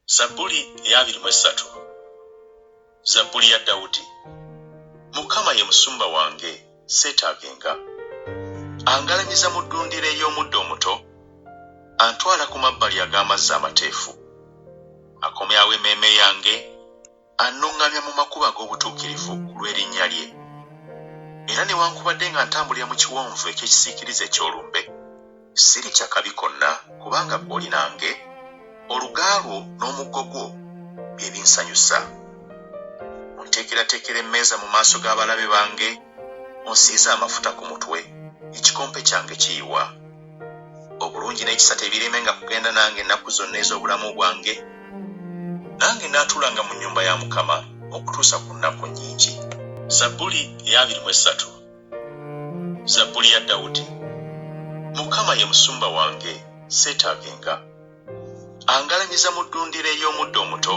Zabbuli ya 23. Zabbuli ya Dawudi. Mukama ye musumba wange, seetaagenga. Angalanyiza mu ddundiro ey'omuddo omuto, antwala ku mabbali ag'amazzi amateefu. Akomyawo emmeeme yange, annuŋŋamya mu makubo ag'obutuukirivu ku lw'erinnya lye. Era newankubadde nga ntambulira mu kiwonvu eky'ekisiikirize eky'olumbe, siritya kabi konna kubanga ggw'oli nange, oluga lwo n'omuggo gwo bye binsanyusa. Onteekerateekera emmeeza mu maaso g'abalabe bange, onsiize amafuta ku mutwe, ekikompe kyange kiyiwa. Obulungi n'ekisa tebiremenga kugenda nange ennaku zonna ez'obulamu bwange, nange naatulanga mu nnyumba ya Mukama okutuusa ku nnaku nnyingi. Zabbuli ya 23. Zabbuli ya Dawudi. Mukama ye musumba wange, seetaagenga. Angalanyiza mu ddundiro ey'omuddo omuto,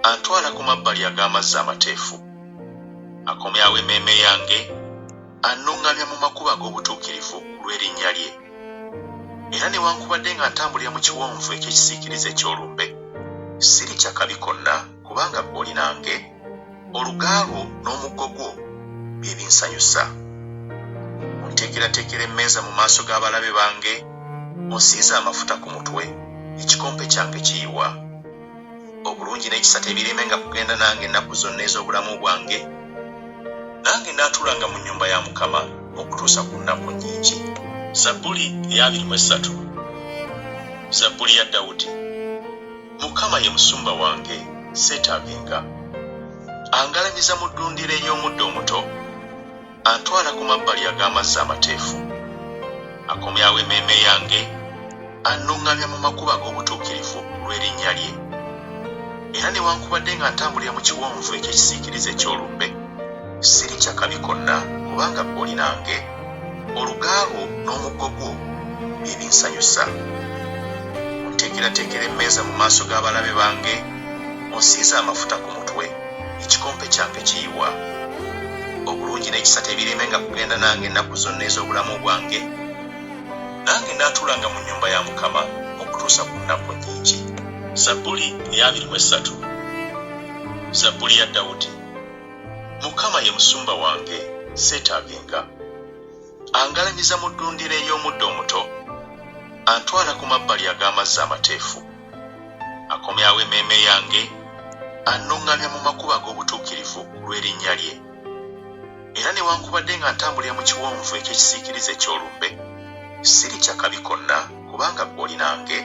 antwala ku mabbali ag'amazzi amateefu. Akomyawo emmeeme yange, annuŋŋamya mu makubo ag'obutuukirivu ku lw'erinnya lye. Era newankubadde nga ntambulira mu kiwonvu eky'ekisiikirize eky'olumbe, siritya kabi konna kubanga ggw'oli nange, oluga lwo n'omuggo gwo bye binsanyusa. Onteekerateekera emmeeza mu maaso g'abalabe bange, onsiize amafuta ku mutwe, ekikompe kyange kiyiwa. Obulungi n'ekisa tebiremenga kugenda nange ennaku zonna ez'obulamu bwange, nange naatulanga mu nnyumba ya Mukama okutuusa ku nnaku nnyingi. Zabbuli ya 23. Zabbuli ya Dawudi. Mukama ye musumba wange, seetaagenga. Angalanyiza mu ddundiro ey'omuddo omuto, antwala ku mabbali ag'amazzi amateefu. Akomyawo emmeeme yange, annuŋŋamya mu makubo ag'obutuukirivu ku lw'erinnya lye. Era newankubadde nga ntambulira mu kiwonvu eky'ekisiikirize eky'olumbe, siritya kabi konna kubanga ggw'oli nange, oluga lwo n'omuggo gwo bye binsanyusa. Onteekerateekera emmeeza mu maaso g'abalabe bange, onsiize amafuta ku mutwe, ekikompe kyange kiyiwa. Obulungi n'ekisa tebiremenga kugenda nange ennaku zonna ez'obulamu bwange, nange naatulanga mu nnyumba ya Mukama okutuusa ku nnaku nnyingi. Zabbuli ya 23. Zabbuli ya Dawudi. Mukama ye musumba wange, seetaagenga. Angalanyiza mu ddundiro ey'omuddo omuto, antwala ku mabbali ag'amazzi amateefu. Akomyawo emmeeme yange, annuŋŋamya mu makubo ag'obutuukirivu ku lw'erinnya lye. Era newankubadde nga ntambulira mu kiwonvu eky'ekisiikirize eky'olumbe, siritya kabi konna kubanga ggw'oli nange,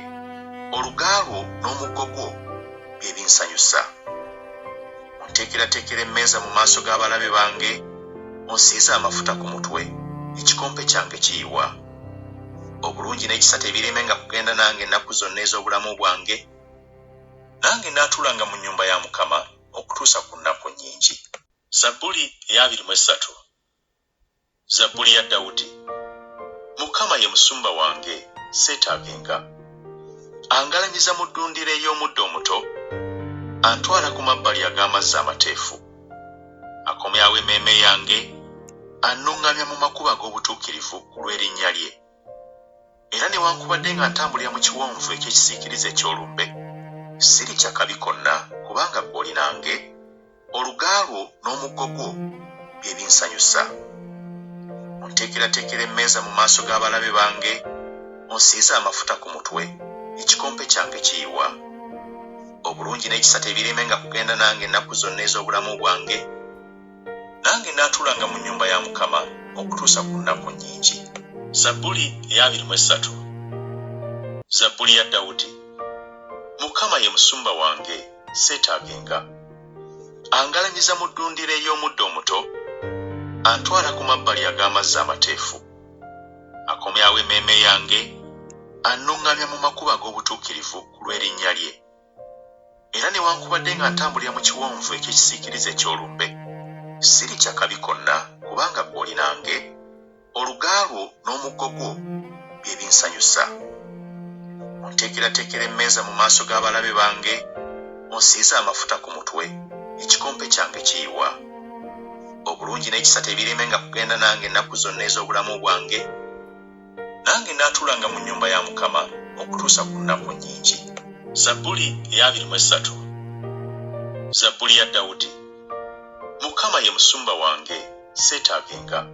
oluga lwo n'omuggo gwo bye binsanyusa. Onteekerateekera emmeeza mu maaso g'abalabe bange, onsiize amafuta ku mutwe, ekikompe kyange kiyiwa. Obulungi n'ekisa tebiremenga kugenda nange ennaku zonna ez'obulamu bwange, nange naatulanga mu nnyumba ya Mukama okutuusa ku nnaku nnyingi. Zabbuli ya 23. Zabbuli ya Dawudi. Mukama ye musumba wange, seetaagenga. Angalanyiza mu ddundiro ey'omuddo omuto, antwala ku mabbali ag'amazzi amateefu. Akomyawo emmeeme yange, annuŋŋamya mu makubo ag'obutuukirivu ku lw'erinnya lye. Era newankubadde nga ntambulira mu kiwonvu eky'ekisiikirize eky'olumbe, siritya kabi konna kubanga ggw'oli nange, oluga lwo n'omuggo gwo bye binsanyusa. Onteekerateekera emmeeza mu maaso g'abalabe bange, onsiize amafuta ku mutwe, ekikompe kyange kiyiwa. Obulungi n'ekisa tebiremenga kugenda nange ennaku zonna ez'obulamu bwange, nange naatulanga mu nnyumba ya Mukama okutuusa ku nnaku nnyingi. Zabbuli ya 23. Zabbuli ya Dawudi. Mukama ye musumba wange, seetaagenga. Angalanyiza mu ddundiro ey'omuddo omuto, antwala ku mabbali ag'amazzi amateefu. Akomyawo emmeeme yange, annuŋŋamya mu makubo ag'obutuukirivu ku lw'erinnya lye. Era newankubadde nga ntambulira mu kiwonvu eky'ekisiikirize eky'olumbe, siritya kabi konna kubanga ggw'oli nange, oluga lwo n'omuggo gwo bye binsanyusa. Onteekerateekera emmeeza mu maaso g'abalabe bange, onsiize amafuta ku mutwe, ekikompe kyange kiyiwa. Obulungi n'ekisa tebiremenga kugenda nange ennaku zonna ez'obulamu bwange, nange naatulanga mu nnyumba ya Mukama okutuusa ku nnaku nnyingi. Zabbuli eya 23. Zabbuli ya Dawudi. Mukama ye musumba wange, seetaagenga.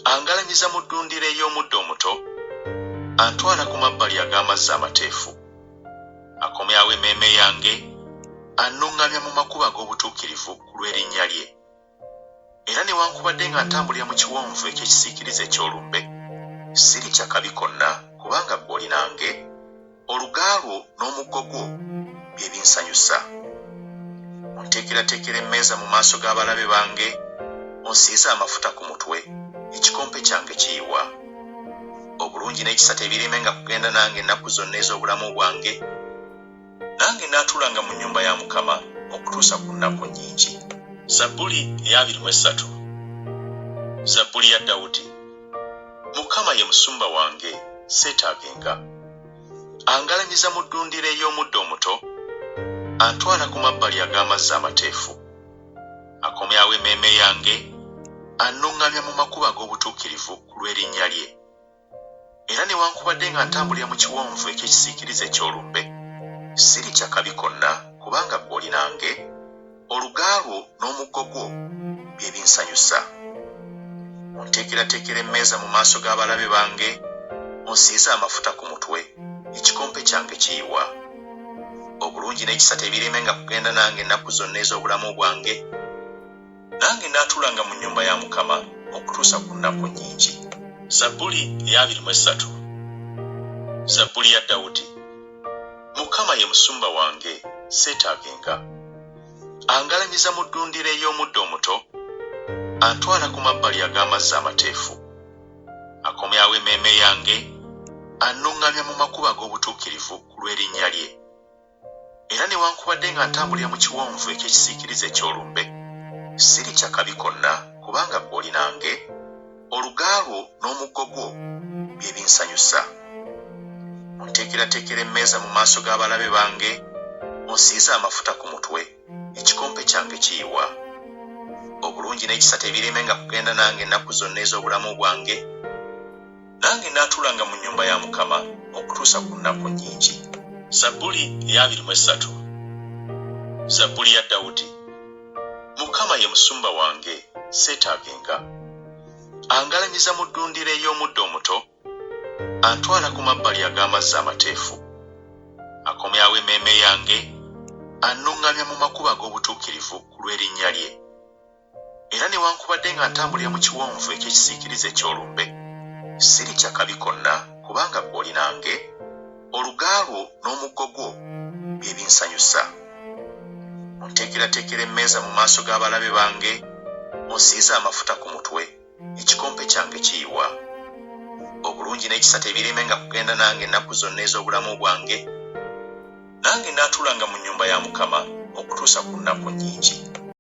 Angalanyiza mu ddundiro ey'omuddo omuto, antwala ku mabbali ag'amazzi amateefu. Akomyawo emmeeme yange, annuŋŋamya mu makubo ag'obutuukirivu ku lw'erinnya lye. Era newankubadde nga ntambulira mu kiwonvu eky'ekisiikirize eky'olumbe, siritya kabi konna kubanga ggwe oli nange, oluga lwo n'omuggo gwo bye binsanyusa. Onteekerateekera emmeeza mu maaso g'abalabe bange, onsiize amafuta ku mutwe, ekikompe kyange kiyiwa. Obulungi n'ekisa tebirimenga kugenda nange ennaku zonna ez'obulamu bwange, nange naatulanga mu nnyumba ya Mukama okutuusa ku nnaku nnyingi. Zabbuli eya 23. Zabbuli ya Dawudi. Mukama ye musumba wange, seetaagenga. Angalanyiza mu ddundiro ey'omuddo omuto, antwala ku mabbali ag'amazzi amateefu. Akomyawo emmeeme yange, annuŋŋamya mu makubo ag'obutuukirivu ku lw'erinnya lye. Era newankubadde nga ntambulira mu kiwonvu eky'ekisiikirize eky'olumbe, siritya kabi konna kubanga ggwe oli nange, oluga lwo n'omuggo gwo bye binsanyusa. Onteekerateekera emmeeza mu maaso g'abalabe bange, onsiize amafuta ku mutwe, ekikompe kyange kiyiwa. Obulungi n'ekisa tebirimenga kugenda nange ennaku zonna ez'obulamu bwange, nange naatulanga mu nnyumba ya Mukama okutuusa ku nnaku nnyingi. Zabbuli eya 23. Zabbuli ya Dawudi. Mukama ye musumba wange, seetaagenga. Angalanyiza mu ddundiro ey'omuddo omuto, antwala ku mabbali ag'amazzi amateefu. Akomyawo emmeeme yange, annuŋŋamya mu makubo ag'obutuukirivu ku lw'erinnya lye. Era newankubadde nga ntambulira mu kiwonvu eky'ekisiikirize eky'olumbe, siritya kabi konna kubanga ggwe oli nange, oluga lwo n'omuggo gwo bye binsanyusa. Onteekerateekera emmeeza mu maaso g'abalabe bange, onsiize amafuta ku mutwe, ekikompe kyange kiyiwa. Obulungi n'ekisa tebirimenga kugenda nange ennaku zonna ez'obulamu bwange, nange naatulanga mu nnyumba ya Mukama okutuusa ku nnaku nnyingi. Zabbuli eya 23. Zabbuli ya Dawudi. Mukama ye musumba wange, seetaagenga. Angalanyiza mu ddundiro ey'omuddo omuto, antwala ku mabbali ag'amazzi amateefu. Akomyawo emmeeme yange, annuŋŋamya mu makubo ag'obutuukirivu ku lw'erinnya lye. Era newankubadde nga ntambulira mu kiwonvu eky'ekisiikirize eky'olumbe, siritya kabi konna kubanga ggwe oli nange, oluga lwo n'omuggo gwo bye binsanyusa. Onteekerateekera emmeeza mu maaso g'abalabe bange, onsiize amafuta ku mutwe, ekikompe kyange kiyiwa. Obulungi n'ekisa tebirimenga kugenda nange ennaku zonna ez'obulamu bwange, nange naatulanga mu nnyumba ya Mukama okutuusa ku nnaku nnyingi.